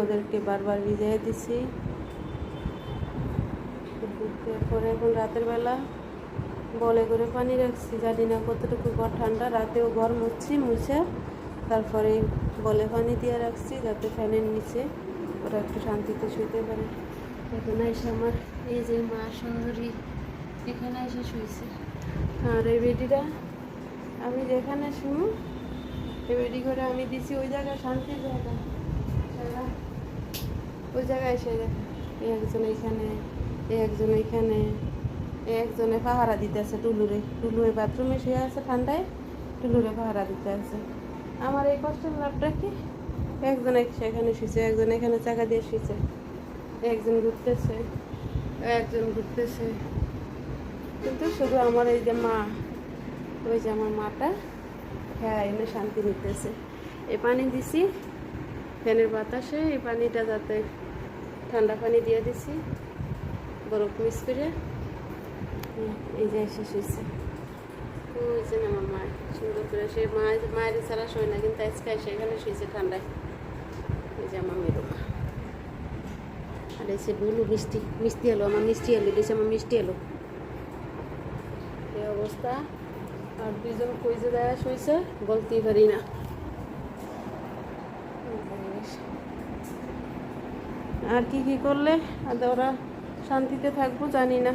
ওদেরকে বারবার ভিজিয়ে দিছি। তারপরে এখন রাতের বেলা বলে করে পানি রাখছি, জানি না কতটুকু ঘর ঠান্ডা, রাতেও ঘর মুছে তারপরে বলে পানি দিয়ে রাখছি যাতে ফ্যানের নিচে ওরা একটু শান্তিতে শুতে পারে। এখন এসে আমার এই যে মা সুন্দরী এখানে এসে শুয়েছে, আর এই বেডিটা আমি যেখানে শুনো এই বেডি করে আমি দিছি ওই জায়গায় শান্তির জায়গা, ওই জায়গায় এসে এই একজন এইখানে, এই একজন এইখানে, এই একজনে পাহারা দিতে আছে টুলুরে বাথরুমে শুয়ে আছে ঠান্ডায়, টুলুরে পাহারা দিতে আছে। আমার এই কষ্টের লাভটা কি, একজন সেখানে শুয়েছে, একজন এখানে চাকা দিয়ে শুয়েছে, একজন ঘুরতেছে, একজন ঘুরতেছে, কিন্তু শুধু আমার এই যে মা, ওই যে আমার মাটা হ্যাঁ এনে শান্তি নিতেছে। এই পানি দিছি ফ্যানের বাতাসে, এই পানিটা যাতে ঠান্ডা পানি দিয়ে দিছি বরফ মিক্স করে। এই যে এসে শুয়েছে, ওই যে আমার মা সুন্দর করে, সে মায়ের ছাড়া শোয় না, কিন্তু আজকে সেখানে শুয়েছে ঠান্ডায়। এই যে আমার মেরু মা, আর এসে বুলু মিষ্টি এলো, আমার মিষ্টি এলো, দেশে আমার মিষ্টি এলো। এই অবস্থা, আর দুইজন কই যে দেয়া শুয়েছে বলতেই পারি না। আর কি করলে আর ওরা শান্তিতে থাকবো জানি না।